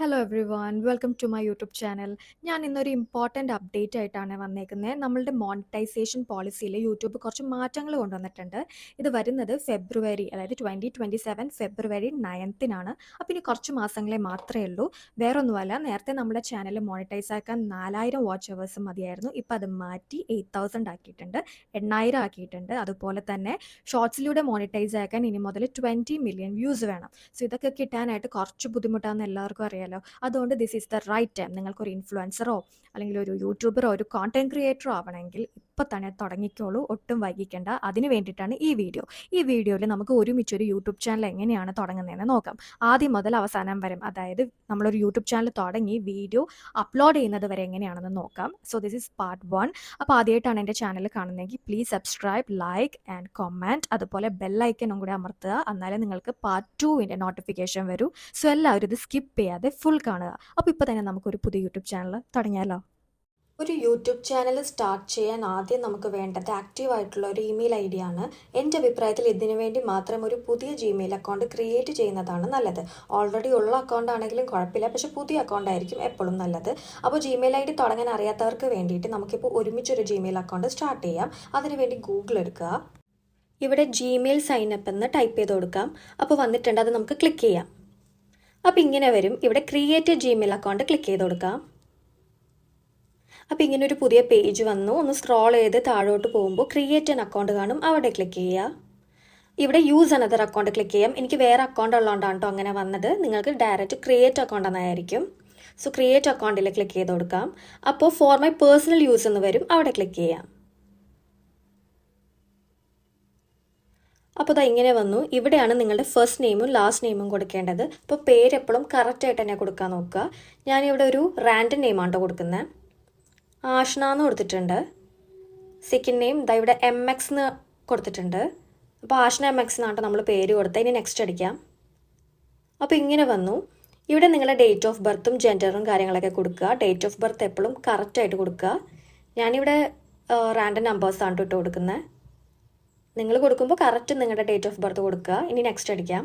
Hello everyone welcome to my YouTube channel. ഞാൻ ഇന്നൊരു important update ആയിട്ടാണ് വന്നേക്കുന്നത്. നമ്മളുടെ മോണിറ്റൈസേഷൻ പോളിസിയിൽ യൂട്യൂബ് കുറച്ച് മാറ്റങ്ങൾ കൊണ്ടുവന്നിട്ടുണ്ട്. ഇത് വരുന്നത് ഫെബ്രുവരി, അതായത് 2027 ഫെബ്രുവരി 9-നാണ്. അപ്പോൾ ഇനി കുറച്ച് മാസങ്ങളെ മാത്രമേ ഉള്ളൂ. വേറൊന്നുമല്ല, നേരത്തെ നമ്മുടെ ചാനൽ മോണിറ്റൈസ് ആക്കാൻ 4000 വാച്ച് അവേഴ്സ് മതിയായിരുന്നു. ഇപ്പോൾ അത് മാറ്റി 8000 ആക്കിയിട്ടുണ്ട്, 8000 ആക്കിയിട്ടുണ്ട്. അതുപോലെ തന്നെ ഷോർട്സിലൂടെ മോണിറ്റൈസ് ആക്കാൻ ഇനി മുതൽ 20 മില്യൺ വ്യൂസ് വേണം. സോ ഇതൊക്കെ കിട്ടാനായിട്ട് കുറച്ച് ബുദ്ധിമുട്ടാണെന്ന് എല്ലാവർക്കും അറിയാലോ. അതുകൊണ്ട് this is the right time. നിങ്ങൾക്കൊരു ഇൻഫ്ലുവൻസറോ അല്ലെങ്കിൽ ഒരു യൂട്യൂബറോ ഒരു കോണ്ടന്റ് ക്രിയേറ്ററോ ആവണമെങ്കിൽ ഇപ്പം തന്നെ തുടങ്ങിക്കോളൂ, ഒട്ടും വൈകിക്കേണ്ട. അതിന് വേണ്ടിയിട്ടാണ് ഈ വീഡിയോ. ഈ വീഡിയോയിൽ നമുക്ക് ഒരുമിച്ചൊരു യൂട്യൂബ് ചാനൽ എങ്ങനെയാണ് തുടങ്ങുന്നതെന്ന് നോക്കാം. ആദ്യം മുതൽ അവസാനം വരെ, അതായത് നമ്മളൊരു യൂട്യൂബ് ചാനൽ തുടങ്ങി വീഡിയോ അപ്ലോഡ് ചെയ്യുന്നത് വരെ എങ്ങനെയാണെന്ന് നോക്കാം. So this is part 1. അപ്പോൾ ആദ്യമായിട്ടാണ് എൻ്റെ ചാനൽ കാണുന്നതെങ്കിൽ please subscribe, like and comment. അതുപോലെ ബെല്ലൈക്കനും കൂടി അമർത്തുക, എന്നാലേ നിങ്ങൾക്ക് പാർട്ട് 2-ൻ്റെ നോട്ടിഫിക്കേഷൻ വരൂ. സോ എല്ലാവരും ഇത് സ്കിപ്പ് ചെയ്യാതെ ഫുൾ കാണുക. അപ്പോൾ ഇപ്പോൾ തന്നെ നമുക്കൊരു പുതിയ യൂട്യൂബ് ചാനൽ തുടങ്ങിയാലോ? ഒരു യൂട്യൂബ് ചാനൽ സ്റ്റാർട്ട് ചെയ്യാൻ ആദ്യം നമുക്ക് വേണ്ടത് ആക്റ്റീവ് ആയിട്ടുള്ള ഒരു ഇമെയിൽ ഐ ഡി ആണ്. എൻ്റെ അഭിപ്രായത്തിൽ ഇതിനു വേണ്ടി മാത്രം ഒരു പുതിയ ജിമെയിൽ അക്കൗണ്ട് ക്രിയേറ്റ് ചെയ്യുന്നതാണ് നല്ലത്. ഓൾറെഡി ഉള്ള അക്കൗണ്ട് ആണെങ്കിലും കുഴപ്പമില്ല, പക്ഷേ പുതിയ അക്കൗണ്ട് ആയിരിക്കും എപ്പോഴും നല്ലത്. അപ്പോൾ ജിമെയിൽ ഐ ഡി തുടങ്ങാൻ അറിയാത്തവർക്ക് വേണ്ടിയിട്ട് നമുക്കിപ്പോൾ ഒരുമിച്ചൊരു ജിമെയിൽ അക്കൗണ്ട് സ്റ്റാർട്ട് ചെയ്യാം. അതിനുവേണ്ടി ഗൂഗിൾ എടുക്കുക. ഇവിടെ ജിമെയിൽ സൈനപ്പ് എന്ന് ടൈപ്പ് ചെയ്ത് കൊടുക്കാം. അപ്പോൾ വന്നിട്ടുണ്ട്, അത് നമുക്ക് ക്ലിക്ക് ചെയ്യാം. അപ്പോൾ ഇങ്ങനെ വരും. ഇവിടെ ക്രിയേറ്റ് ജിമെയിൽ അക്കൗണ്ട് ക്ലിക്ക് ചെയ്ത് കൊടുക്കാം. അപ്പോൾ ഇങ്ങനെ ഒരു പുതിയ പേജ് വന്നു. ഒന്ന് സ്ക്രോൾ ചെയ്ത് താഴോട്ട് പോകുമ്പോൾ ക്രിയേറ്റ് ആൻ അക്കൗണ്ട് കാണും, അവിടെ ക്ലിക്ക് ചെയ്യുക. ഇവിടെ യൂസ് അനദർ അക്കൗണ്ട് ക്ലിക്ക് ചെയ്യാം. എനിക്ക് വേറെ അക്കൗണ്ട് ഉള്ളതുകൊണ്ടാണ് കേട്ടോ അങ്ങനെ വന്നത്. നിങ്ങൾക്ക് ഡയറക്റ്റ് ക്രിയേറ്റ് അക്കൗണ്ട് എന്നായിരിക്കും. സോ ക്രിയേറ്റ് അക്കൗണ്ടിൽ ക്ലിക്ക് ചെയ്ത് കൊടുക്കാം. അപ്പോൾ ഫോർ മൈ പേഴ്സണൽ യൂസ് എന്ന് വരും, അവിടെ ക്ലിക്ക് ചെയ്യാം. അപ്പോൾ ഇതാ ഇങ്ങനെ വന്നു. ഇവിടെയാണ് നിങ്ങളുടെ ഫസ്റ്റ് നെയിമും ലാസ്റ്റ് നെയിമും കൊടുക്കേണ്ടത്. അപ്പോൾ പേര് എപ്പോഴും കറക്റ്റായിട്ട് തന്നെ കൊടുക്കാൻ നോക്കുക. ഞാനിവിടെ ഒരു റാൻഡം നെയിമാണ് കേട്ടോ കൊടുക്കുന്നത്. ആഷ്ന എന്ന് കൊടുത്തിട്ടുണ്ട്. സെക്കൻഡ് നെയിം ഇതാ ഇവിടെ MX എന്ന് കൊടുത്തിട്ടുണ്ട്. അപ്പോൾ ആഷ്ന MX എന്നാണ് നമ്മൾ പേര് കൊടുത്തത്. ഇനി നെക്സ്റ്റ് അടിക്കാം. അപ്പോൾ ഇങ്ങനെ വന്നു. ഇവിടെ നിങ്ങളുടെ ഡേറ്റ് ഓഫ് ബർത്തും ജെൻഡറും കാര്യങ്ങളൊക്കെ കൊടുക്കുക. ഡേറ്റ് ഓഫ് ബർത്ത് എപ്പോഴും കറക്റ്റായിട്ട് കൊടുക്കുക. ഞാനിവിടെ റാൻഡം നമ്പേഴ്സാണ് ഇട്ട് കൊടുക്കുന്നത്. നിങ്ങൾ കൊടുക്കുമ്പോൾ കറക്റ്റ് നിങ്ങളുടെ ഡേറ്റ് ഓഫ് ബർത്ത് കൊടുക്കുക. ഇനി നെക്സ്റ്റ് അടിക്കാം.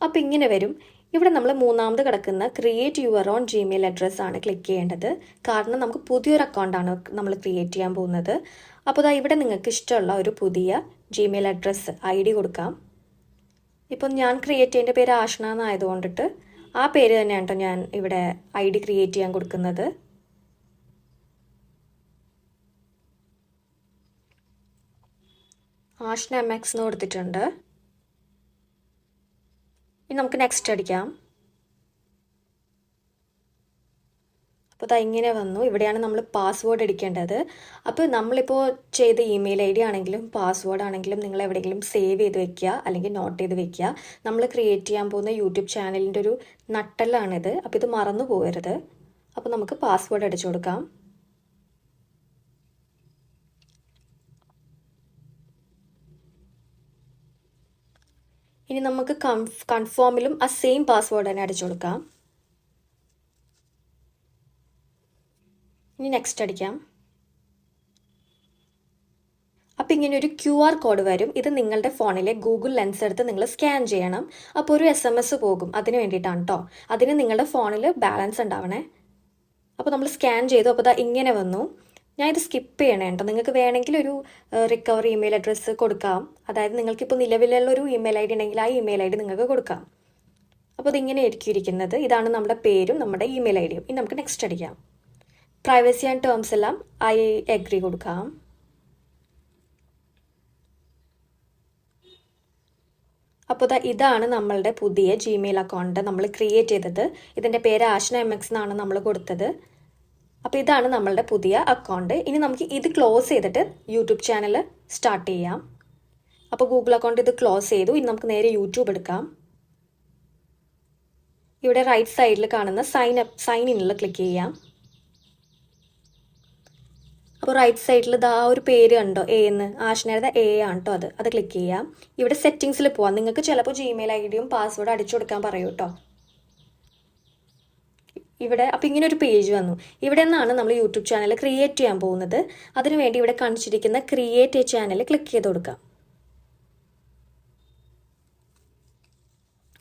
അപ്പോൾ ഇങ്ങനെ വരും. ഇവിടെ നമ്മൾ മൂന്നാമത് കിടക്കുന്ന create your own Gmail address ആണ് ക്ലിക്ക് ചെയ്യേണ്ടത്. കാരണം നമുക്ക് പുതിയൊരു അക്കൗണ്ടാണ് നമ്മൾ ക്രിയേറ്റ് ചെയ്യാൻ പോകുന്നത്. അപ്പോൾ ഇതാ ഇവിടെ നിങ്ങൾക്ക് ഇഷ്ടമുള്ള ഒരു പുതിയ ജിമെയിൽ അഡ്രസ്സ് ID കൊടുക്കാം. ഇപ്പം ഞാൻ ക്രിയേറ്റ് ചെയ്യേണ്ട പേര് ആഷ്ന എന്നായതുകൊണ്ടിട്ട് ആ പേര് തന്നെയാണ് കേട്ടോ ഞാൻ ഇവിടെ ID ക്രിയേറ്റ് ചെയ്യാൻ കൊടുക്കുന്നത്. ആഷ്ന MX എന്ന് കൊടുത്തിട്ടുണ്ട്. ഇനി നമുക്ക് നെക്സ്റ്റ് അടിക്കാം. അപ്പോൾ അത് ഇങ്ങനെ വന്നു. ഇവിടെയാണ് നമ്മൾ പാസ്വേഡ് അടിക്കേണ്ടത്. അപ്പോൾ നമ്മളിപ്പോൾ ചെയ്ത ഇമെയിൽ ID ആണെങ്കിലും പാസ്വേഡ് ആണെങ്കിലും നിങ്ങൾ എവിടെയെങ്കിലും സേവ് ചെയ്ത് വെക്കുക, അല്ലെങ്കിൽ നോട്ട് ചെയ്ത് വെക്കുക. നമ്മൾ ക്രിയേറ്റ് ചെയ്യാൻ പോകുന്ന യൂട്യൂബ് ചാനലിൻ്റെ ഒരു നട്ടെല്ലാണിത്. അപ്പോൾ ഇത് മറന്നു പോകരുത്. അപ്പോൾ നമുക്ക് പാസ്വേഡ് അടിച്ചു കൊടുക്കാം. ഇനി നമുക്ക് കൺഫേമിലും ആ സെയിം പാസ്വേഡ് തന്നെ അടിച്ചു കൊടുക്കാം. ഇനി നെക്സ്റ്റ് അടിക്കാം. അപ്പോൾ ഇങ്ങനെ ഒരു QR കോഡ് വരും. ഇത് നിങ്ങളുടെ ഫോണിലെ ഗൂഗിൾ ലെൻസ് എടുത്ത് നിങ്ങൾ സ്കാൻ ചെയ്യണം. അപ്പോൾ ഒരു SMS പോകും. അതിന് വേണ്ടിയിട്ടാണ് കേട്ടോ. അതിന് നിങ്ങളുടെ ഫോണിൽ ബാലൻസ് ഉണ്ടാവണേ. അപ്പോൾ നമ്മൾ സ്കാൻ ചെയ്തു. അപ്പോൾ ഇങ്ങനെ വന്നു. ഞാൻ ഇത് സ്കിപ്പ് ചെയ്യണേ കേട്ടോ. നിങ്ങൾക്ക് വേണമെങ്കിൽ ഒരു റിക്കവറി ഇമെയിൽ അഡ്രസ്സ് കൊടുക്കാം. അതായത് നിങ്ങൾക്കിപ്പോൾ നിലവിലുള്ള ഒരു ഇമെയിൽ ID ഉണ്ടെങ്കിൽ ആ ഇമെയിൽ ID നിങ്ങൾക്ക് കൊടുക്കാം. അപ്പോൾ ഇതിങ്ങനെ ആയിരിക്കും ഇരിക്കുന്നത്. ഇതാണ് നമ്മുടെ പേരും നമ്മുടെ ഇമെയിൽ ID യും. ഇനി നമുക്ക് നെക്സ്റ്റ് അടിക്കാം. പ്രൈവസി ആൻഡ് ടേംസ് എല്ലാം I അഗ്രി കൊടുക്കാം. അപ്പോൾ ഇതാണ് നമ്മളുടെ പുതിയ ജിമെയിൽ അക്കൗണ്ട് നമ്മൾ ക്രിയേറ്റ് ചെയ്തത്. ഇതിൻ്റെ പേര് ആഷ്ന MX എന്നാണ് നമ്മൾ കൊടുത്തത്. അപ്പോൾ ഇതാണ് നമ്മളുടെ പുതിയ അക്കൗണ്ട്. ഇനി നമുക്ക് ഇത് ക്ലോസ് ചെയ്തിട്ട് യൂട്യൂബ് ചാനൽ സ്റ്റാർട്ട് ചെയ്യാം. അപ്പോൾ ഗൂഗിൾ അക്കൗണ്ട് ഇത് ക്ലോസ് ചെയ്തു. ഇനി നമുക്ക് നേരെ യൂട്യൂബ് എടുക്കാം. ഇവിടെ റൈറ്റ് സൈഡിൽ കാണുന്ന സൈൻ ഇനിൽ ക്ലിക്ക് ചെയ്യാം. അപ്പോൾ റൈറ്റ് സൈഡിൽ ഇതാ ഒരു പേര് കണ്ടോ, എന്ന് ആഷ്നയുടെ A ആണ് കേട്ടോ. അത് ക്ലിക്ക് ചെയ്യാം. ഇവിടെ സെറ്റിങ്സിൽ പോവാം. നിങ്ങൾക്ക് ചിലപ്പോൾ ജിമെയിൽ ID യും പാസ്വേഡ് അടിച്ചു കൊടുക്കാൻ പറയൂ കേട്ടോ. ഇവിടെ അപ്പോൾ ഇങ്ങനെ ഒരു പേജ് വന്നു. ഇവിടെ നിന്നാണ് നമ്മൾ യൂട്യൂബ് ചാനൽ ക്രിയേറ്റ് ചെയ്യാൻ പോകുന്നത്. അതിനുവേണ്ടി ഇവിടെ കാണിച്ചിരിക്കുന്ന ക്രിയേറ്റ് എ ചാനൽ ക്ലിക്ക് ചെയ്ത് കൊടുക്കാം.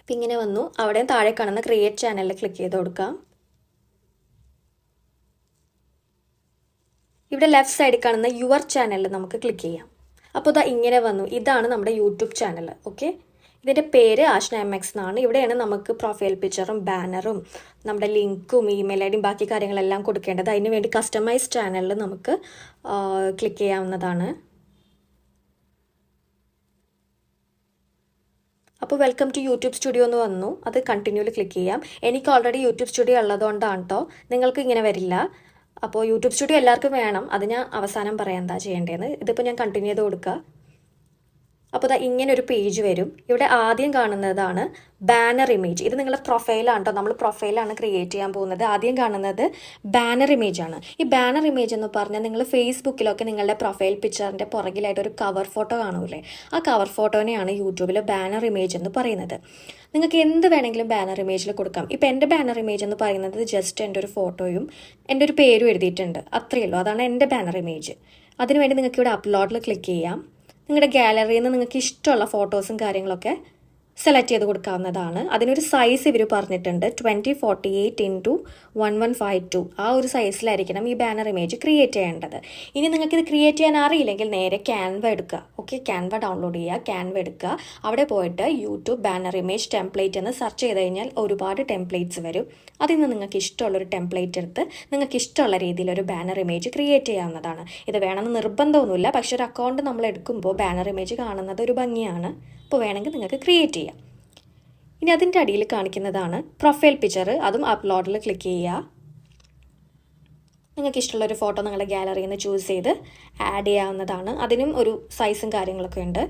അപ്പം ഇങ്ങനെ വന്നു. അവിടെ താഴെ കാണുന്ന ക്രിയേറ്റ് ചാനലിൽ ക്ലിക്ക് ചെയ്ത് കൊടുക്കാം. ഇവിടെ ലെഫ്റ്റ് സൈഡിൽ കാണുന്ന യുവർ ചാനലിൽ നമുക്ക് ക്ലിക്ക് ചെയ്യാം. അപ്പോൾ ഇതാ ഇങ്ങനെ വന്നു. ഇതാണ് നമ്മുടെ യൂട്യൂബ് ചാനൽ. ഓക്കെ, ഇതിൻ്റെ പേര് ആഷ്ന MX എന്നാണ്. ഇവിടെയാണ് നമുക്ക് പ്രൊഫൈൽ പിക്ചറും ബാനറും നമ്മുടെ ലിങ്കും ഇമെയിൽ ഐ ഡിയും ബാക്കി കാര്യങ്ങളെല്ലാം കൊടുക്കേണ്ടത്. അതിന് വേണ്ടി കസ്റ്റമൈസ് ചാനലിൽ നമുക്ക് ക്ലിക്ക് ചെയ്യാവുന്നതാണ്. അപ്പോൾ വെൽക്കം ടു യൂട്യൂബ് സ്റ്റുഡിയോ എന്ന് വന്നു. അത് കണ്ടിന്യൂവിൽ ക്ലിക്ക് ചെയ്യാം. എനിക്ക് ഓൾറെഡി യൂട്യൂബ് സ്റ്റുഡിയോ ഉള്ളതുകൊണ്ടാണ് കേട്ടോ. നിങ്ങൾക്ക് ഇങ്ങനെ വരില്ല. അപ്പോൾ യൂട്യൂബ് സ്റ്റുഡിയോ എല്ലാവർക്കും വേണം. അത് ഞാൻ അവസാനം പറയാം എന്താ ചെയ്യേണ്ടതെന്ന്. ഇതിപ്പോൾ ഞാൻ കണ്ടിന്യൂ ചെയ്ത് കൊടുക്കുക. അപ്പോൾ ഇതാ ഇങ്ങനെ ഒരു പേജ് വരും. ഇവിടെ ആദ്യം കാണുന്നതാണ് ബാനർ ഇമേജ്. ഇത് നിങ്ങളുടെ പ്രൊഫൈലാണ് കേട്ടോ. നമ്മൾ പ്രൊഫൈലാണ് ക്രിയേറ്റ് ചെയ്യാൻ പോകുന്നത്. ആദ്യം കാണുന്നത് ബാനർ ഇമേജ് ആണ്. ഈ ബാനർ ഇമേജ് എന്ന് പറഞ്ഞാൽ നിങ്ങൾ ഫേസ്ബുക്കിലൊക്കെ നിങ്ങളുടെ പ്രൊഫൈൽ പിക്ചറിൻ്റെ പുറകിലായിട്ട് ഒരു കവർ ഫോട്ടോ കാണൂലേ, ആ കവർ ഫോട്ടോനെയാണ് യൂട്യൂബിൽ ബാനർ ഇമേജ് എന്ന് പറയുന്നത്. നിങ്ങൾക്ക് എന്ത് വേണമെങ്കിലും ബാനർ ഇമേജിൽ കൊടുക്കാം. ഇപ്പോൾ എൻ്റെ ബാനർ ഇമേജ് എന്ന് പറയുന്നത് ജസ്റ്റ് എൻ്റെ ഒരു ഫോട്ടോയും എൻ്റെ ഒരു പേരും എഴുതിയിട്ടുണ്ട്, അത്രയേ ഉള്ളൂ. അതാണ് എൻ്റെ ബാനർ ഇമേജ്. അതിനുവേണ്ടി നിങ്ങൾക്ക് ഇവിടെ അപ്ലോഡിൽ ക്ലിക്ക് ചെയ്യാം. നിങ്ങളുടെ ഗാലറിയിൽ നിന്ന് നിങ്ങൾക്ക് ഇഷ്ടമുള്ള ഫോട്ടോസും കാര്യങ്ങളൊക്കെ സെലക്ട് ചെയ്ത് കൊടുക്കാവുന്നതാണ്. അതിനൊരു സൈസ് ഇവർ പറഞ്ഞിട്ടുണ്ട്, 2048x1152. ആ ഒരു സൈസിലായിരിക്കണം ഈ ബാനർ ഇമേജ് ക്രിയേറ്റ് ചെയ്യേണ്ടത്. ഇനി നിങ്ങൾക്ക് ഇത് ക്രിയേറ്റ് ചെയ്യാൻ അറിയില്ലെങ്കിൽ നേരെ ക്യാൻവ എടുക്കുക. ഓക്കെ, ക്യാൻവ ഡൗൺലോഡ് ചെയ്യുക, ക്യാൻവ എടുക്കുക. അവിടെ പോയിട്ട് യൂട്യൂബ് ബാനർ ഇമേജ് ടെംപ്ലേറ്റ് എന്ന് സെർച്ച് ചെയ്ത് കഴിഞ്ഞാൽ ഒരുപാട് ടെംപ്ലേറ്റ്സ് വരും. അതിൽ നിന്ന് നിങ്ങൾക്ക് ഇഷ്ടമുള്ളൊരു ടെംപ്ലേറ്റ് എടുത്ത് നിങ്ങൾക്ക് ഇഷ്ടമുള്ള രീതിയിൽ ഒരു ബാനർ ഇമേജ് ക്രിയേറ്റ് ചെയ്യാവുന്നതാണ്. ഇത് വേണമെന്ന് നിർബന്ധമൊന്നുമില്ല, പക്ഷെ ഒരു അക്കൗണ്ട് നമ്മൾ എടുക്കുമ്പോൾ ബാനർ ഇമേജ് കാണുന്നത് ഒരു ഭംഗിയാണ്. അപ്പോൾ വേണമെങ്കിൽ നിങ്ങൾക്ക് ക്രിയേറ്റ് ചെയ്യാം. ഇനി അതിൻ്റെ അടിയിൽ കാണിക്കുന്നതാണ് പ്രൊഫൈൽ പിക്ചർ. അതും അപ്ലോഡിൽ ക്ലിക്ക് ചെയ്യുക. നിങ്ങൾക്ക് ഇഷ്ടമുള്ളൊരു ഫോട്ടോ നിങ്ങളുടെ ഗാലറിയിൽ നിന്ന് ചൂസ് ചെയ്ത് ആഡ് ചെയ്യാവുന്നതാണ്. അതിനും ഒരു സൈസും കാര്യങ്ങളൊക്കെ ഉണ്ട്.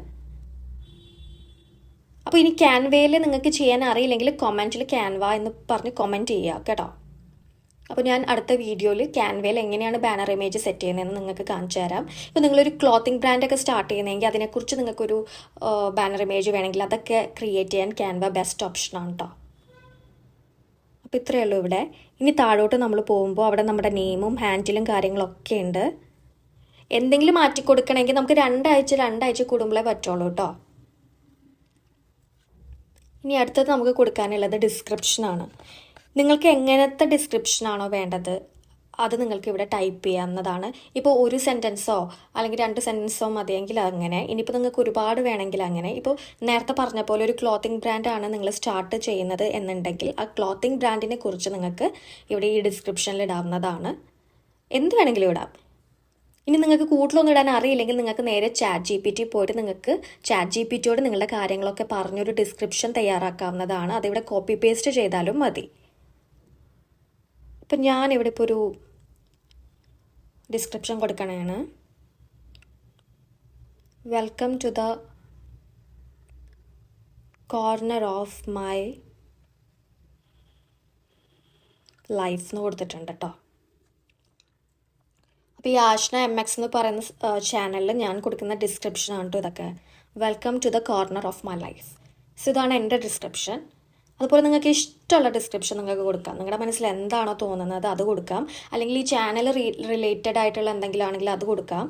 അപ്പോൾ ഇനി ക്യാൻവയിൽ നിങ്ങൾക്ക് ചെയ്യാൻ അറിയില്ലെങ്കിൽ കമൻറ്റിൽ ക്യാൻവ എന്ന് പറഞ്ഞ് കമൻറ്റ് ചെയ്യുക കേട്ടോ. അപ്പോൾ ഞാൻ അടുത്ത വീഡിയോയിൽ ക്യാൻവയിൽ എങ്ങനെയാണ് ബാനർ ഇമേജ് സെറ്റ് ചെയ്യുന്നതെന്ന് നിങ്ങൾക്ക് കാണിച്ചു തരാം. ഇപ്പോൾ നിങ്ങളൊരു ക്ലോത്തിങ് ബ്രാൻഡൊക്കെ സ്റ്റാർട്ട് ചെയ്യുന്നതെങ്കിൽ അതിനെക്കുറിച്ച് നിങ്ങൾക്കൊരു ബാനർ ഇമേജ് വേണമെങ്കിൽ അതൊക്കെ ക്രിയേറ്റ് ചെയ്യാൻ ക്യാൻവ ബെസ്റ്റ് ഓപ്ഷനാണ് കേട്ടോ. അപ്പോൾ ഇത്രയേ ഉള്ളൂ ഇവിടെ. ഇനി താഴോട്ട് നമ്മൾ പോകുമ്പോൾ അവിടെ നമ്മുടെ നെയിമും ഹാൻഡിലും കാര്യങ്ങളൊക്കെ ഉണ്ട്. എന്തെങ്കിലും മാറ്റി കൊടുക്കണമെങ്കിൽ നമുക്ക് രണ്ടാഴ്ച കൂടുമ്പോഴേ പറ്റുള്ളൂ കേട്ടോ. ഇനി അടുത്തത് നമുക്ക് കൊടുക്കാനുള്ളത് ഡിസ്ക്രിപ്ഷനാണ്. നിങ്ങൾക്ക് എങ്ങനത്തെ ഡിസ്ക്രിപ്ഷനാണോ വേണ്ടത് അത് നിങ്ങൾക്ക് ഇവിടെ ടൈപ്പ് ചെയ്യാവുന്നതാണ്. ഇപ്പോൾ ഒരു സെൻറ്റൻസോ അല്ലെങ്കിൽ 2 സെൻറ്റൻസോ മതിയെങ്കിൽ അങ്ങനെ. ഇനിയിപ്പോൾ നിങ്ങൾക്ക് ഒരുപാട് വേണമെങ്കിൽ അങ്ങനെ. ഇപ്പോൾ നേരത്തെ പറഞ്ഞ പോലെ ഒരു ക്ലോത്തിങ് ബ്രാൻഡാണ് നിങ്ങൾ സ്റ്റാർട്ട് ചെയ്യുന്നത് എന്നുണ്ടെങ്കിൽ ആ ക്ലോത്തിങ് ബ്രാൻഡിനെ കുറിച്ച് നിങ്ങൾക്ക് ഇവിടെ ഈ ഡിസ്ക്രിപ്ഷനിൽ ഇടാവുന്നതാണ്. എന്ത് വേണമെങ്കിലും ഇടാം. ഇനി നിങ്ങൾക്ക് കൂടുതലൊന്നും ഇടാൻ അറിയില്ലെങ്കിൽ നിങ്ങൾക്ക് നേരെ ChatGPT പോയിട്ട് നിങ്ങൾക്ക് ChatGPTയോട് നിങ്ങളുടെ കാര്യങ്ങളൊക്കെ പറഞ്ഞൊരു ഡിസ്ക്രിപ്ഷൻ തയ്യാറാക്കാവുന്നതാണ്. അതിവിടെ കോപ്പി പേസ്റ്റ് ചെയ്താലും മതി. ഇപ്പം ഞാനിവിടെ ഇപ്പോൾ ഒരു ഡിസ്ക്രിപ്ഷൻ കൊടുക്കണേണ്. Welcome to the corner of my life എന്ന് കൊടുത്തിട്ടുണ്ട് കേട്ടോ. അപ്പോൾ ഈ ആഷ്ന MX എന്ന് പറയുന്ന ചാനലിൽ ഞാൻ കൊടുക്കുന്ന ഡിസ്ക്രിപ്ഷനാണ് കേട്ടോ ഇതൊക്കെ. Welcome to the corner of my life. So ഇതാണ് എൻ്റെ ഡിസ്ക്രിപ്ഷൻ. അതുപോലെ നിങ്ങൾക്ക് ഇഷ്ടമുള്ള ഡിസ്ക്രിപ്ഷൻ നിങ്ങൾക്ക് കൊടുക്കാം. നിങ്ങളുടെ മനസ്സിൽ എന്താണോ തോന്നുന്നത് അത് കൊടുക്കാം. അല്ലെങ്കിൽ ഈ ചാനൽ റിലേറ്റഡ് ആയിട്ടുള്ള എന്തെങ്കിലും ആണെങ്കിൽ അത് കൊടുക്കാം.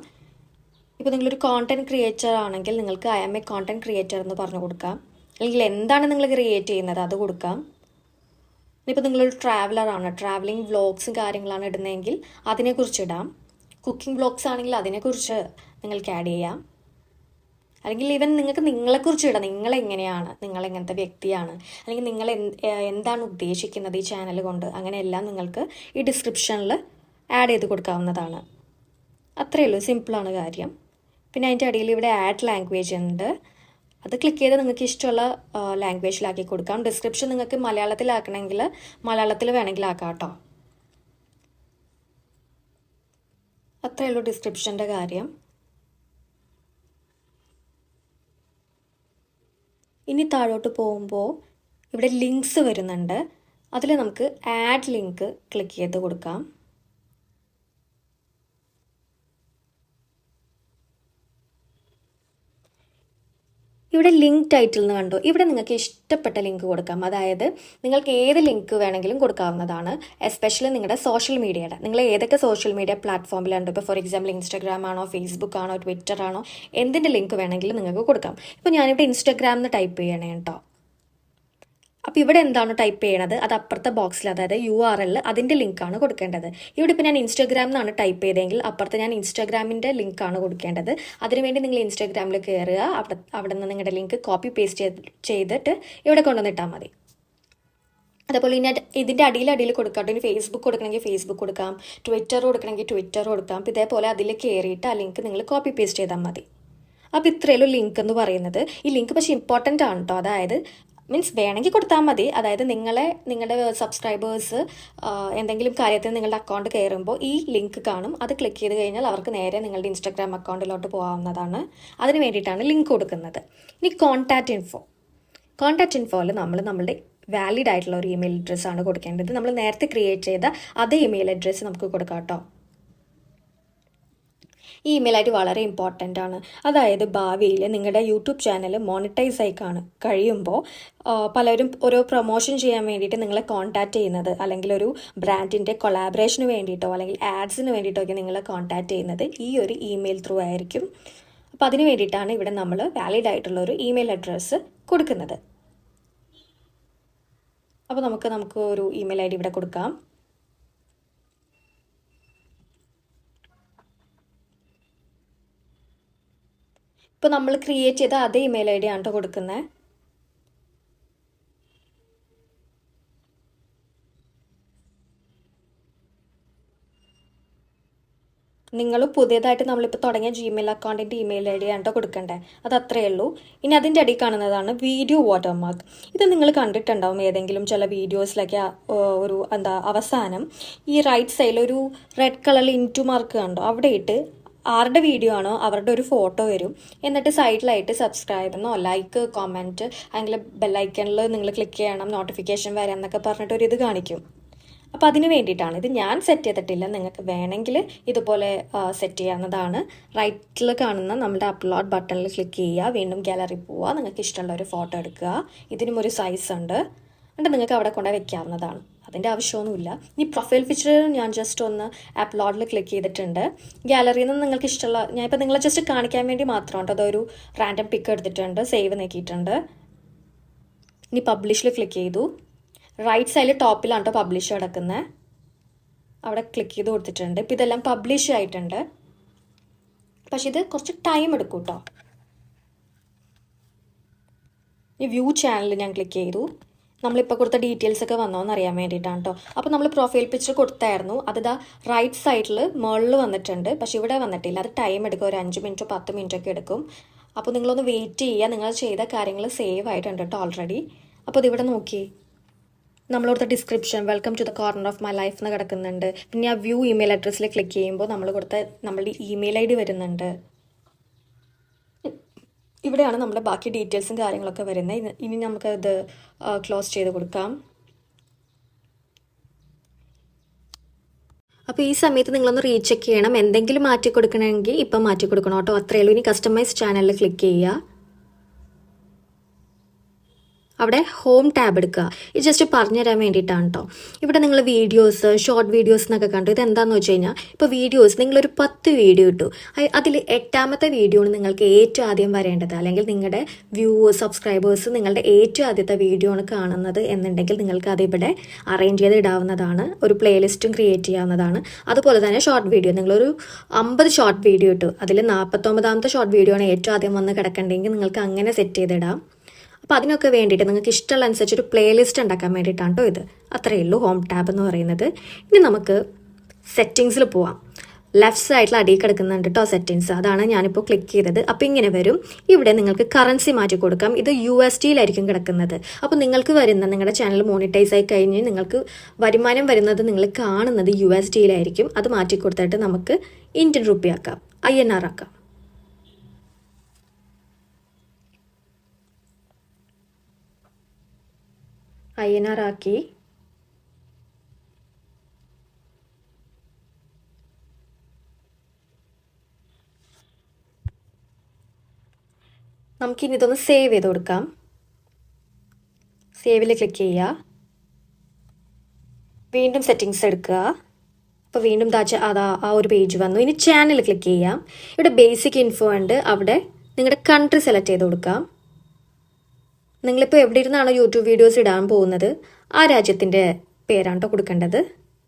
ഇപ്പോൾ നിങ്ങളൊരു കോണ്ടൻറ്റ് ക്രിയേറ്റർ ആണെങ്കിൽ നിങ്ങൾക്ക് I am a content creator എന്ന് പറഞ്ഞു കൊടുക്കാം. അല്ലെങ്കിൽ എന്താണ് നിങ്ങൾ ക്രിയേറ്റ് ചെയ്യുന്നത് അത് കൊടുക്കാം. ഇനിയിപ്പോൾ നിങ്ങളൊരു ട്രാവലറാണ്, ട്രാവലിംഗ് വ്ളോഗ്സും കാര്യങ്ങളാണ് ഇടുന്നതെങ്കിൽ അതിനെക്കുറിച്ച് ഇടാം. കുക്കിംഗ് വ്ളോഗ്സ് ആണെങ്കിൽ അതിനെക്കുറിച്ച് നിങ്ങൾക്ക് ആഡ് ചെയ്യാം. അല്ലെങ്കിൽ ഈവൻ നിങ്ങൾക്ക് നിങ്ങളെക്കുറിച്ച് ഇടാം. നിങ്ങളെങ്ങനെയാണ്, നിങ്ങളെങ്ങനത്തെ വ്യക്തിയാണ്, അല്ലെങ്കിൽ നിങ്ങൾ എന്താണ് ഉദ്ദേശിക്കുന്നത് ഈ ചാനൽ കൊണ്ട്, അങ്ങനെയെല്ലാം നിങ്ങൾക്ക് ഈ ഡിസ്ക്രിപ്ഷനിൽ ആഡ് ചെയ്ത് കൊടുക്കാവുന്നതാണ്. അത്രയേ ഉള്ളൂ, സിമ്പിളാണ് കാര്യം. പിന്നെ അതിൻ്റെ അടിയിൽ ഇവിടെ ആഡ് ലാംഗ്വേജ് ഉണ്ട്. അത് ക്ലിക്ക് ചെയ്ത് നിങ്ങൾക്ക് ഇഷ്ടമുള്ള ലാംഗ്വേജിലാക്കി കൊടുക്കാം. ഡിസ്ക്രിപ്ഷൻ നിങ്ങൾക്ക് മലയാളത്തിലാക്കണമെങ്കിൽ മലയാളത്തിൽ വേണമെങ്കിൽ ആക്കാം കേട്ടോ. അത്രയേ ഉള്ളൂ ഡിസ്ക്രിപ്ഷൻ്റെ കാര്യം. ഇനി താഴോട്ട് പോകുമ്പോൾ ഇവിടെ ലിങ്ക്സ് വരുന്നുണ്ട്. അതിൽ നമുക്ക് ആഡ് ലിങ്ക് ക്ലിക്ക് ചെയ്ത് കൊടുക്കാം. ഇവിടെ ലിങ്ക് ടൈറ്റിൽ എന്ന് കണ്ടു. ഇവിടെ നിങ്ങൾക്ക് ഇഷ്ടപ്പെട്ട ലിങ്ക് കൊടുക്കാം. അതായത് നിങ്ങൾക്ക് ഏത് ലിങ്ക് വേണമെങ്കിലും കൊടുക്കാവുന്നതാണ്. എസ്പെഷ്യലി നിങ്ങളുടെ സോഷ്യൽ മീഡിയയുടെ, നിങ്ങൾ ഏതൊക്കെ സോഷ്യൽ മീഡിയ പ്ലാറ്റ്ഫോമിലുണ്ട്, ഇപ്പോൾ ഫോർ എക്സാമ്പിൾ ഇൻസ്റ്റാഗ്രാം ആണോ, ഫേസ്ബുക്ക് ആണോ, ട്വിറ്റർ ആണോ, എന്തിൻ്റെ ലിങ്ക് വേണമെങ്കിലും നിങ്ങൾക്ക് കൊടുക്കാം. ഇപ്പോൾ ഞാനിവിടെ ഇൻസ്റ്റാഗ്രാം എന്ന് ടൈപ്പ് ചെയ്യണേ കേട്ടോ. അപ്പോൾ ഇവിടെ എന്താണ് ടൈപ്പ് ചെയ്യണത്, അത് അപ്പുറത്തെ ബോക്സിൽ, അതായത് URL അതിൻ്റെ ലിങ്കാണ് കൊടുക്കേണ്ടത്. ഇവിടെ ഇപ്പോൾ ഞാൻ ഇൻസ്റ്റാഗ്രാം എന്നാണ് ടൈപ്പ് ചെയ്തതെങ്കിൽ അപ്പുറത്ത് ഞാൻ ഇൻസ്റ്റാഗ്രാമിൻ്റെ ലിങ്കാണ് കൊടുക്കേണ്ടത്. അതിനുവേണ്ടി നിങ്ങൾ ഇൻസ്റ്റാഗ്രാമിൽ കയറുക, അവിടെ നിന്ന് നിങ്ങളുടെ ലിങ്ക് കോപ്പി പേസ്റ്റ് ചെയ്തിട്ട് ഇവിടെ കൊണ്ടുവന്നിട്ടാൽ മതി. അതേപോലെ ഇനി ഇതിൻ്റെ അടിയിൽ കൊടുക്കാം. ഇനി ഫേസ്ബുക്ക് കൊടുക്കണമെങ്കിൽ ഫേസ്ബുക്ക് കൊടുക്കാം, ട്വിറ്റർ കൊടുക്കണമെങ്കിൽ ട്വിറ്റർ കൊടുക്കാം. അപ്പോൾ ഇതേപോലെ അതിൽ കയറിയിട്ട് ആ ലിങ്ക് നിങ്ങൾ കോപ്പി പേസ്റ്റ് ചെയ്താൽ മതി. അപ്പോൾ ഇത്രയുള്ളൂ ലിങ്ക് എന്ന് പറയുന്നത്. ഈ ലിങ്ക് പക്ഷേ ഇമ്പോർട്ടൻ്റ് ആണ് കേട്ടോ. അതായത് മീൻസ് വേണമെങ്കിൽ കൊടുത്താൽ മതി. അതായത് നിങ്ങളുടെ സബ്സ്ക്രൈബേഴ്സ് എന്തെങ്കിലും കാര്യത്തിന് നിങ്ങളുടെ അക്കൗണ്ട് കയറുമ്പോൾ ഈ ലിങ്ക് കാണും, അത് ക്ലിക്ക് ചെയ്ത് കഴിഞ്ഞാൽ അവർക്ക് നേരെ നിങ്ങളുടെ ഇൻസ്റ്റാഗ്രാം അക്കൗണ്ടിലോട്ട് പോകാവുന്നതാണ്. അതിന് വേണ്ടിയിട്ടാണ് ലിങ്ക് കൊടുക്കുന്നത്. ഇനി കോൺടാക്റ്റ് ഇൻഫോയിൽ നമ്മളുടെ വാലിഡ് ആയിട്ടുള്ള ഒരു ഇമെയിൽ അഡ്രസ്സാണ് കൊടുക്കേണ്ടത്. നമ്മൾ നേരത്തെ ക്രിയേറ്റ് ചെയ്ത അതേ ഇമെയിൽ അഡ്രസ്സ് നമുക്ക് കൊടുക്കാം കേട്ടോ. ഈ ഇമെയിൽ ഐ ഡി വളരെ ഇമ്പോർട്ടൻ്റ് ആണ്. അതായത് ഭാവിയിൽ നിങ്ങളുടെ യൂട്യൂബ് ചാനൽ മോണിറ്റൈസ് ആയി കഴിയുമ്പോൾ പലരും ഓരോ പ്രൊമോഷൻ ചെയ്യാൻ വേണ്ടിയിട്ട് നിങ്ങളെ കോൺടാക്റ്റ് ചെയ്യുന്നത്, അല്ലെങ്കിൽ ഒരു ബ്രാൻഡിൻ്റെ കൊളാബറേഷന് വേണ്ടിയിട്ടോ അല്ലെങ്കിൽ ആഡ്സിന് വേണ്ടിയിട്ടോ ഒക്കെ നിങ്ങളെ കോൺടാക്റ്റ് ചെയ്യുന്നത് ഈ ഒരു ഇമെയിൽ ത്രൂ ആയിരിക്കും. അപ്പോൾ അതിന് വേണ്ടിയിട്ടാണ് ഇവിടെ നമ്മൾ വാലിഡ് ആയിട്ടുള്ള ഒരു ഇമെയിൽ അഡ്രസ്സ് കൊടുക്കുന്നത്. അപ്പോൾ നമുക്ക് ഒരു ഇമെയിൽ ഐ ഡി ഇവിടെ കൊടുക്കാം. ഇപ്പോൾ നമ്മൾ ക്രിയേറ്റ് ചെയ്ത അതേ ഇമെയിൽ ഐ ഡി ആണ് കൊടുക്കുന്നത്. നിങ്ങൾ പുതിയതായിട്ട് നമ്മളിപ്പോൾ തുടങ്ങിയ ജിമെയിൽ അക്കൗണ്ടിൻ്റെ ഇമെയിൽ ഐ ഡി ആണ് കൊടുക്കണ്ടേ, അത് അത്രയേ ഉള്ളൂ. ഇനി അതിൻ്റെ അടിയിൽ കാണുന്നതാണ് വീഡിയോ വാട്ടർമാർക്ക്. ഇത് നിങ്ങൾ കണ്ടിട്ടുണ്ടാവും ഏതെങ്കിലും ചില വീഡിയോസിലൊക്കെ. ഒരു അവസാനം ഈ റൈറ്റ് സൈഡിൽ ഒരു റെഡ് കളറിൽ ഇൻറ്റു മാർക്ക് കണ്ടോ, അവിടെ ഇട്ട് ആരുടെ വീഡിയോ ആണോ അവരുടെ ഒരു ഫോട്ടോ വരും. എന്നിട്ട് സൈഡിലായിട്ട് സബ്സ്ക്രൈബ് എന്നോ ലൈക്ക് കമൻറ്റ് അല്ലെങ്കിൽ ബെല്ലൈക്കണിൽ നിങ്ങൾ ക്ലിക്ക് ചെയ്യണം, നോട്ടിഫിക്കേഷൻ വരാം എന്നൊക്കെ പറഞ്ഞിട്ട് ഒരു ഇത് കാണിക്കും. അപ്പോൾ അതിന് വേണ്ടിയിട്ടാണ്. ഇത് ഞാൻ സെറ്റ് ചെയ്തിട്ടില്ല, നിങ്ങൾക്ക് വേണമെങ്കിൽ ഇതുപോലെ സെറ്റ് ചെയ്യാവുന്നതാണ്. റൈറ്റിൽ കാണുന്ന നമ്മുടെ അപ്ലോഡ് ബട്ടണിൽ ക്ലിക്ക് ചെയ്യുക, വീണ്ടും ഗാലറി പോവുക, നിങ്ങൾക്ക് ഇഷ്ടമുള്ള ഒരു ഫോട്ടോ എടുക്കുക. ഇതിനും ഒരു സൈസ് ഉണ്ട്, എന്നിട്ട് നിങ്ങൾക്ക് അവിടെ കൊണ്ടുപോയി വെക്കാവുന്നതാണ്. അതിൻ്റെ ആവശ്യമൊന്നുമില്ല. ഈ പ്രൊഫൈൽ പിക്ചർ ഞാൻ ജസ്റ്റ് ഒന്ന് അപ്ലോഡിൽ ക്ലിക്ക് ചെയ്തിട്ടുണ്ട്. ഗാലറിയിൽ നിന്ന് നിങ്ങൾക്ക് ഇഷ്ടമുള്ള, ഞാനിപ്പോൾ നിങ്ങളെ ജസ്റ്റ് കാണിക്കാൻ വേണ്ടി മാത്രമാണ്. അതൊരു റാൻഡം പിക്ക് എടുത്തിട്ടുണ്ട്, സേവ് നോക്കിയിട്ടുണ്ട്. ഇനി പബ്ലിഷിൽ ക്ലിക്ക് ചെയ്തു. റൈറ്റ് സൈഡിൽ ടോപ്പിലാണ് കേട്ടോ പബ്ലിഷ് കിടക്കുന്നത്, അവിടെ ക്ലിക്ക് ചെയ്ത് കൊടുത്തിട്ടുണ്ട്. ഇപ്പോൾ ഇതെല്ലാം പബ്ലിഷ് ആയിട്ടുണ്ട്, പക്ഷെ ഇത് കുറച്ച് ടൈം എടുക്കും കേട്ടോ. ഈ വ്യൂ ചാനൽ ഞാൻ ക്ലിക്ക് ചെയ്തു. നമ്മളിപ്പോൾ കൊടുത്ത ഡീറ്റെയിൽസ് ഒക്കെ വന്നോന്ന് അറിയാൻ വേണ്ടിയിട്ടാണ് കേട്ടോ. അപ്പോൾ നമ്മൾ പ്രൊഫൈൽ പിക്ചർ കൊടുത്തായിരുന്നു, അതിതാ റൈറ്റ് സൈഡിൽ മുകളിൽ വന്നിട്ടുണ്ട്, പക്ഷെ ഇവിടെ വന്നിട്ടില്ല. അത് ടൈം എടുക്കും, ഒരു 5 മിനിറ്റോ 10 മിനിറ്റോ ഒക്കെ എടുക്കും. അപ്പോൾ നിങ്ങളൊന്ന് വെയിറ്റ് ചെയ്യുക. നിങ്ങൾ ചെയ്ത കാര്യങ്ങൾ സേവ് ആയിട്ടുണ്ട് കേട്ടോ ഓൾറെഡി. അപ്പോൾ ഇതിവിടെ നോക്കി, നമ്മളോടുത്ത description welcome to the corner of my life എന്ന് കിടക്കുന്നുണ്ട്. പിന്നെ ആ വ്യൂ ഇമെയിൽ അഡ്രസ്സിൽ ക്ലിക്ക് ചെയ്യുമ്പോൾ നമ്മളുടെ ഇമെയിൽ ഐ ഡി വരുന്നുണ്ട്. ഇവിടെയാണ് നമ്മുടെ ബാക്കി ഡീറ്റെയിൽസും കാര്യങ്ങളൊക്കെ വരുന്നത്. ഇനി നമുക്കത് ക്ലോസ് ചെയ്ത് കൊടുക്കാം. അപ്പോൾ ഈ സമയത്ത് നിങ്ങളൊന്ന് റീചെക്ക് ചെയ്യണം. എന്തെങ്കിലും മാറ്റി കൊടുക്കണമെങ്കിൽ ഇപ്പം മാറ്റി കൊടുക്കണം കേട്ടോ, അത്രയേ ഉള്ളൂ. ഇനി കസ്റ്റമൈസ് ചാനലിൽ ക്ലിക്ക് ചെയ്യുക. അവിടെ ഹോം ടാബ് എടുക്കുക. ഇത് ജസ്റ്റ് പറഞ്ഞു തരാൻ വേണ്ടിയിട്ടാണ് കേട്ടോ. ഇവിടെ നിങ്ങൾ വീഡിയോസ്, ഷോർട്ട് വീഡിയോസ് എന്നൊക്കെ കണ്ടു. ഇതെന്താണെന്ന് വെച്ച് കഴിഞ്ഞാൽ, ഇപ്പോൾ വീഡിയോസ് നിങ്ങളൊരു 10 വീഡിയോ ഇട്ടു, അതിൽ 8ാമത്തെ വീഡിയോ ആണ് നിങ്ങൾക്ക് ഏറ്റവും ആദ്യം വരേണ്ടത്, അല്ലെങ്കിൽ നിങ്ങളുടെ വ്യൂവേഴ്സ്, സബ്സ്ക്രൈബേഴ്സ് നിങ്ങളുടെ ഏറ്റവും ആദ്യത്തെ വീഡിയോ ആണ് കാണുന്നത് എന്നുണ്ടെങ്കിൽ നിങ്ങൾക്ക് അതിവിടെ അറേഞ്ച് ചെയ്ത് ഇടാവുന്നതാണ്. ഒരു പ്ലേലിസ്റ്റും ക്രിയേറ്റ് ചെയ്യാവുന്നതാണ്. അതുപോലെ തന്നെ ഷോർട്ട് വീഡിയോ, നിങ്ങളൊരു 50 ഷോർട്ട് വീഡിയോ ഇട്ടു, അതിൽ 49ാമത്തെ ഷോർട്ട് വീഡിയോ ആണ് ഏറ്റവും ആദ്യം വന്ന് കിടക്കേണ്ടെങ്കിൽ നിങ്ങൾക്ക് അങ്ങനെ സെറ്റ് ചെയ്തിടാം. അപ്പോൾ അതിനൊക്കെ വേണ്ടിയിട്ട് നിങ്ങൾക്ക് ഇഷ്ടമുള്ള അനുസരിച്ച് ഒരു പ്ലേലിസ്റ്റ് ഉണ്ടാക്കാൻ വേണ്ടിയിട്ടാണ് കേട്ടോ ഇത്. അത്രയേ ഉള്ളൂ ഹോം ടാബ് എന്ന് പറയുന്നത്. ഇനി നമുക്ക് സെറ്റിങ്സിൽ പോവാം. ലെഫ്റ്റ് സൈഡിൽ അടിയിൽ കിടക്കുന്നുണ്ട് കേട്ടോ സെറ്റിങ്സ്, അതാണ് ഞാനിപ്പോൾ ക്ലിക്ക് ചെയ്തത്. അപ്പോൾ ഇങ്ങനെ വരും. ഇവിടെ നിങ്ങൾക്ക് കറൻസി മാറ്റി കൊടുക്കാം. ഇത് USDയിലായിരിക്കും കിടക്കുന്നത്. അപ്പോൾ നിങ്ങൾക്ക് വരുന്ന നിങ്ങളുടെ ചാനൽ മോണിറ്റൈസ് ആയി കഴിഞ്ഞ് നിങ്ങൾക്ക് വരുമാനം വരുന്നത് നിങ്ങൾ കാണുന്നത് USDയിലായിരിക്കും. അത് മാറ്റി കൊടുത്തിട്ട് നമുക്ക് ഇന്ത്യൻ റുപ്പി ആക്കാം, INR ആക്കാം. INR ആക്കി. നമുക്കിനി ഇതൊന്ന് സേവ് ചെയ്ത് കൊടുക്കാം. സേവിൽ ക്ലിക്ക് ചെയ്യുക. വീണ്ടും സെറ്റിങ്സ് എടുക്കുക. അപ്പോൾ വീണ്ടും ആ ഒരു പേജ് വന്നു. ഇനി ചാനൽ ക്ലിക്ക് ചെയ്യാം. ഇവിടെ ബേസിക് ഇൻഫോ ഉണ്ട്, അവിടെ നിങ്ങളുടെ കൺട്രി സെലക്ട് ചെയ്ത് കൊടുക്കാം. നിങ്ങളിപ്പോൾ എവിടെ ഇരുന്നാണോ യൂട്യൂബ് വീഡിയോസ് ഇടാൻ പോകുന്നത് ആ രാജ്യത്തിൻ്റെ പേരാണ് കേട്ടോ കൊടുക്കേണ്ടത്.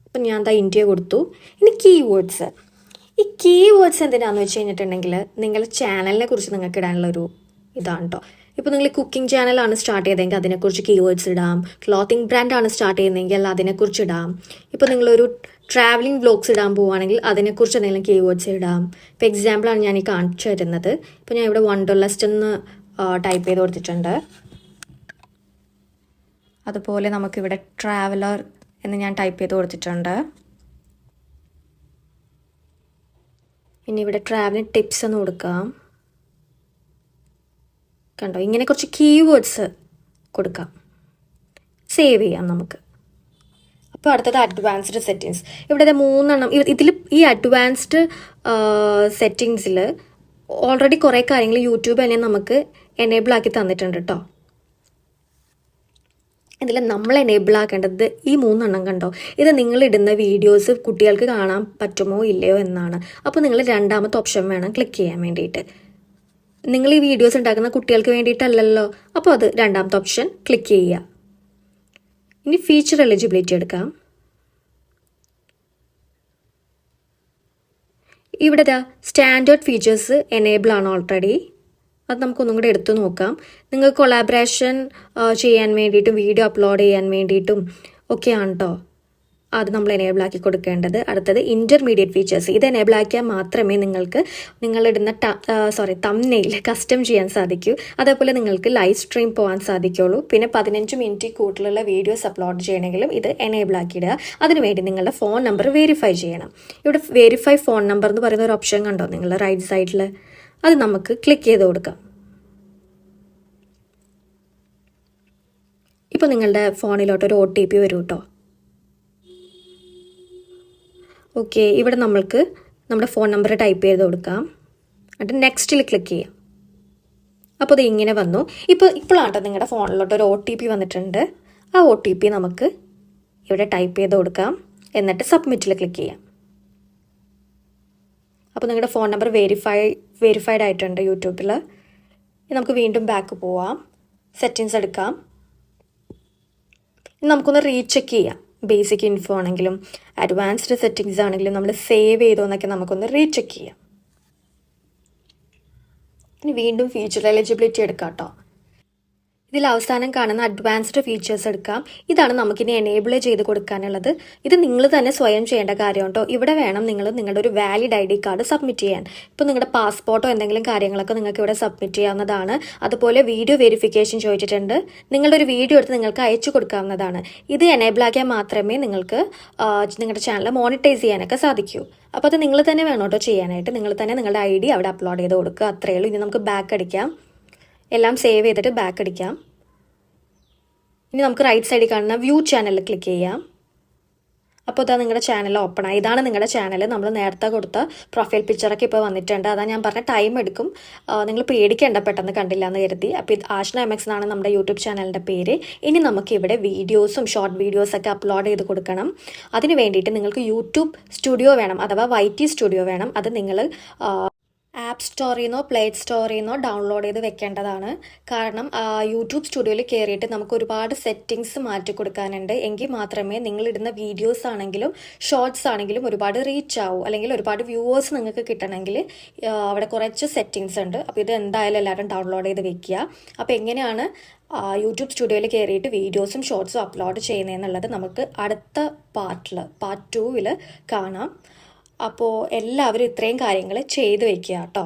അപ്പം ഞാൻ ദാ ഇന്ത്യ കൊടുത്തു. ഇനി കീവേഡ്സ്. ഈ കീവേഡ്സ് എന്തിനാണെന്ന് വെച്ച് കഴിഞ്ഞിട്ടുണ്ടെങ്കിൽ നിങ്ങളുടെ ചാനലിനെ കുറിച്ച് നിങ്ങൾക്ക് ഇടാനുള്ളൊരു ഇതാണ് കേട്ടോ. ഇപ്പോൾ നിങ്ങൾ കുക്കിംഗ് ചാനലാണ് സ്റ്റാർട്ട് ചെയ്തതെങ്കിൽ അതിനെക്കുറിച്ച് കീവേഡ്സ് ഇടാം. ക്ലോത്തിങ് ബ്രാൻഡാണ് സ്റ്റാർട്ട് ചെയ്യുന്നതെങ്കിൽ അതിനെക്കുറിച്ച് ഇടാം. ഇപ്പോൾ നിങ്ങളൊരു ട്രാവലിംഗ് വ്ലോഗ്സ് ഇടാൻ പോവുകയാണെങ്കിൽ അതിനെക്കുറിച്ച് എന്തെങ്കിലും കീവേഡ്സ് ഇടാം. ഇപ്പോൾ എക്സാമ്പിളാണ് ഞാൻ ഈ കാണിച്ചു തരുന്നത്. ഇപ്പോൾ ഞാൻ ഇവിടെ വണ്ടർലസ്റ്റ് എന്ന് ടൈപ്പ് ചെയ്ത് കൊടുത്തിട്ടുണ്ട്. അതുപോലെ നമുക്കിവിടെ ട്രാവലർ എന്ന് ഞാൻ ടൈപ്പ് ചെയ്ത് കൊടുത്തിട്ടുണ്ട്. പിന്നെ ഇവിടെ ട്രാവലിംഗ് ടിപ്സ് എന്ന് കൊടുക്കാം. കണ്ടോ, ഇങ്ങനെ കുറച്ച് കീവേഡ്സ് കൊടുക്കാം. സേവ് ചെയ്യാം നമുക്ക്. അപ്പോൾ അടുത്തത് അഡ്വാൻസ്ഡ് സെറ്റിങ്സ്. ഇവിടെ 3 ഇതിൽ ഈ അഡ്വാൻസ്ഡ് സെറ്റിങ്സിൽ ഓൾറെഡി കുറേ കാര്യങ്ങൾ യൂട്യൂബ് തന്നെ നമുക്ക് എനേബിൾ ആക്കി തന്നിട്ടുണ്ട് കേട്ടോ. ഇതിൽ നമ്മൾ എനേബിൾ ആക്കേണ്ടത് ഈ 3 കണ്ടോ. ഇത് നിങ്ങളിടുന്ന വീഡിയോസ് കുട്ടികൾക്ക് കാണാൻ പറ്റുമോ ഇല്ലയോ എന്നാണ്. അപ്പോൾ നിങ്ങൾ രണ്ടാമത്തെ ഓപ്ഷൻ വേണം ക്ലിക്ക് ചെയ്യാൻ വേണ്ടിയിട്ട്. നിങ്ങൾ ഈ വീഡിയോസ് ഉണ്ടാക്കുന്ന കുട്ടികൾക്ക് വേണ്ടിയിട്ടല്ലല്ലോ. അപ്പോൾ അത് രണ്ടാമത്തെ ഓപ്ഷൻ ക്ലിക്ക് ചെയ്യുക. ഇനി ഫീച്ചർ എലിജിബിലിറ്റി എടുക്കാം. ഇവിടെ സ്റ്റാൻഡേർഡ് ഫീച്ചേഴ്സ് എനേബിൾ ആണ് ഓൾറെഡി. അത് നമുക്കൊന്നും കൂടെ എടുത്തു നോക്കാം. നിങ്ങൾക്ക് കൊളാബറേഷൻ ചെയ്യാൻ വേണ്ടിയിട്ടും വീഡിയോ അപ്ലോഡ് ചെയ്യാൻ വേണ്ടിയിട്ടും ഒക്കെയാണ് കേട്ടോ അത് നമ്മൾ എനേബിൾ ആക്കി കൊടുക്കേണ്ടത്. അടുത്തത് ഇൻ്റർമീഡിയറ്റ് ഫീച്ചേഴ്സ്. ഇത് എനേബിൾ ആക്കിയാൽ മാത്രമേ നിങ്ങൾക്ക് നിങ്ങളിടുന്ന തംബ്നെയിൽ കസ്റ്റം ചെയ്യാൻ സാധിക്കൂ. അതേപോലെ നിങ്ങൾക്ക് ലൈവ് സ്ട്രീം പോകാൻ സാധിക്കുള്ളൂ. പിന്നെ 15 മിനിറ്റ് കൂടുതലുള്ള വീഡിയോസ് അപ്ലോഡ് ചെയ്യണമെങ്കിലും ഇത് എനേബിൾ ആക്കിയിടുക. അതിനുവേണ്ടി നിങ്ങളുടെ ഫോൺ നമ്പർ വെരിഫൈ ചെയ്യണം. ഇവിടെ വെരിഫൈ ഫോൺ നമ്പർ എന്ന് പറയുന്ന ഒരു ഓപ്ഷൻ കണ്ടോ നിങ്ങളുടെ റൈറ്റ് സൈഡിൽ. അത് നമുക്ക് ക്ലിക്ക് ചെയ്ത് കൊടുക്കാം. ഇപ്പോൾ നിങ്ങളുടെ ഫോണിലോട്ടൊരു OTP വരും കേട്ടോ. ഓക്കെ, ഇവിടെ നമ്മൾക്ക് നമ്മുടെ ഫോൺ നമ്പർ ടൈപ്പ് ചെയ്ത് കൊടുക്കാം. എന്നിട്ട് നെക്സ്റ്റിൽ ക്ലിക്ക് ചെയ്യാം. അപ്പോൾ ഇത് ഇങ്ങനെ വന്നു. ഇപ്പോഴാണ് നിങ്ങളുടെ ഫോണിലോട്ട് ഒരു OTP വന്നിട്ടുണ്ട്. ആ OTP നമുക്ക് ഇവിടെ ടൈപ്പ് ചെയ്ത് കൊടുക്കാം. എന്നിട്ട് സബ്മിറ്റിൽ ക്ലിക്ക് ചെയ്യാം. അപ്പോൾ നിങ്ങളുടെ ഫോൺ നമ്പർ വെരിഫൈഡ് ആയിട്ടുണ്ട് യൂട്യൂബിൽ. നമുക്ക് വീണ്ടും ബാക്ക് പോവാം. സെറ്റിങ്സ് എടുക്കാം. നമുക്കൊന്ന് റീചെക്ക് ചെയ്യാം. ബേസിക് ഇൻഫോ ആണെങ്കിലും അഡ്വാൻസ്ഡ് സെറ്റിങ്സ് ആണെങ്കിലും നമ്മൾ സേവ് ചെയ്തോ എന്നൊക്കെ നമുക്കൊന്ന് റീചെക്ക് ചെയ്യാം. ഇനി വീണ്ടും ഫീച്ചർ എലിജിബിലിറ്റി എടുക്കാം കേട്ടോ. ഇതിൽ അവസാനം കാണുന്ന അഡ്വാൻസ്ഡ് ഫീച്ചേഴ്സ് എടുക്കാം. ഇതാണ് നമുക്കിനി എനേബിൾ ചെയ്ത് കൊടുക്കാനുള്ളത്. ഇത് നിങ്ങൾ തന്നെ സ്വയം ചെയ്യേണ്ട കാര്യം കേട്ടോ. ഇവിടെ വേണം നിങ്ങൾ നിങ്ങളുടെ ഒരു വാലിഡ് ID കാർഡ് സബ്മിറ്റ് ചെയ്യാൻ. ഇപ്പോൾ നിങ്ങളുടെ പാസ്പോർട്ടോ എന്തെങ്കിലും കാര്യങ്ങളൊക്കെ നിങ്ങൾക്ക് ഇവിടെ സബ്മിറ്റ് ചെയ്യാവുന്നതാണ്. അതുപോലെ വീഡിയോ വെരിഫിക്കേഷൻ ചോദിച്ചിട്ടുണ്ട്. നിങ്ങളുടെ ഒരു വീഡിയോ എടുത്ത് നിങ്ങൾക്ക് അയച്ചു കൊടുക്കാവുന്നതാണ്. ഇത് എനേബിൾ ആക്കിയാൽ മാത്രമേ നിങ്ങൾക്ക് നിങ്ങളുടെ ചാനൽ മോണിറ്റൈസ് ചെയ്യാനൊക്കെ സാധിക്കൂ. അപ്പോൾ അത് നിങ്ങൾ തന്നെ വേണം കേട്ടോ ചെയ്യാനായിട്ട്. നിങ്ങൾ തന്നെ നിങ്ങളുടെ ID അവിടെ അപ്ലോഡ് ചെയ്ത് കൊടുക്കുക. അത്രയേ ഉള്ളൂ. ഇനി നമുക്ക് ബാക്ക് അടിക്കാം. എല്ലാം സേവ് ചെയ്തിട്ട് ബാക്ക് അടിക്കാം. ഇനി നമുക്ക് റൈറ്റ് സൈഡിൽ കാണുന്ന വ്യൂ ചാനലിൽ ക്ലിക്ക് ചെയ്യാം. അപ്പോൾ ഇതാ നിങ്ങളുടെ ചാനൽ ഓപ്പൺ ആയി. ഇതാണ് നിങ്ങളുടെ ചാനൽ. നമ്മൾ നേരത്തെ കൊടുത്ത പ്രൊഫൈൽ പിക്ചറൊക്കെ ഇപ്പോൾ വന്നിട്ടുണ്ട്. അതാ ഞാൻ പറഞ്ഞ ടൈം എടുക്കും. നിങ്ങൾ പേടിക്കേണ്ട, പെട്ടെന്ന് കണ്ടില്ല എന്ന് കരുതി. അപ്പോൾ ഇത് ആഷ്ന MX എന്നാണ് നമ്മുടെ യൂട്യൂബ് ചാനലിൻ്റെ പേര്. ഇനി നമുക്ക് ഇവിടെ വീഡിയോസും ഷോർട്ട് വീഡിയോസൊക്കെ അപ്ലോഡ് ചെയ്ത് കൊടുക്കണം. അതിന് വേണ്ടിയിട്ട് നിങ്ങൾക്ക് യൂട്യൂബ് സ്റ്റുഡിയോ വേണം, അഥവാ YT സ്റ്റുഡിയോ വേണം. അത് നിങ്ങൾ ആപ്പ് സ്റ്റോറിൽ നിന്നോ പ്ലേ സ്റ്റോറിൽ നിന്നോ ഡൗൺലോഡ് ചെയ്ത് വെക്കേണ്ടതാണ്. കാരണം യൂട്യൂബ് സ്റ്റുഡിയോയിൽ കയറിയിട്ട് നമുക്ക് ഒരുപാട് സെറ്റിങ്സ് മാറ്റി കൊടുക്കാനുണ്ട്. എങ്കിൽ മാത്രമേ നിങ്ങളിടുന്ന വീഡിയോസ് ആണെങ്കിലും ഷോർട്സ് ആണെങ്കിലും ഒരുപാട് റീച്ച് ആവും. അല്ലെങ്കിൽ ഒരുപാട് വ്യൂവേഴ്സ് നിങ്ങൾക്ക് കിട്ടണമെങ്കിൽ അവിടെ കുറച്ച് സെറ്റിങ്സ് ഉണ്ട്. അപ്പോൾ ഇത് എന്തായാലും എല്ലാവരും ഡൗൺലോഡ് ചെയ്ത് വെക്കുക. അപ്പോൾ എങ്ങനെയാണ് യൂട്യൂബ് സ്റ്റുഡിയോയിൽ കയറിയിട്ട് വീഡിയോസും ഷോർട്സും അപ്ലോഡ് ചെയ്യുന്നതെന്നുള്ളത് നമുക്ക് അടുത്ത പാർട്ട് 2 കാണാം. അപ്പോൾ എല്ലാവരും ഇത്രയും കാര്യങ്ങൾ ചെയ്ത് വയ്ക്കുക കേട്ടോ.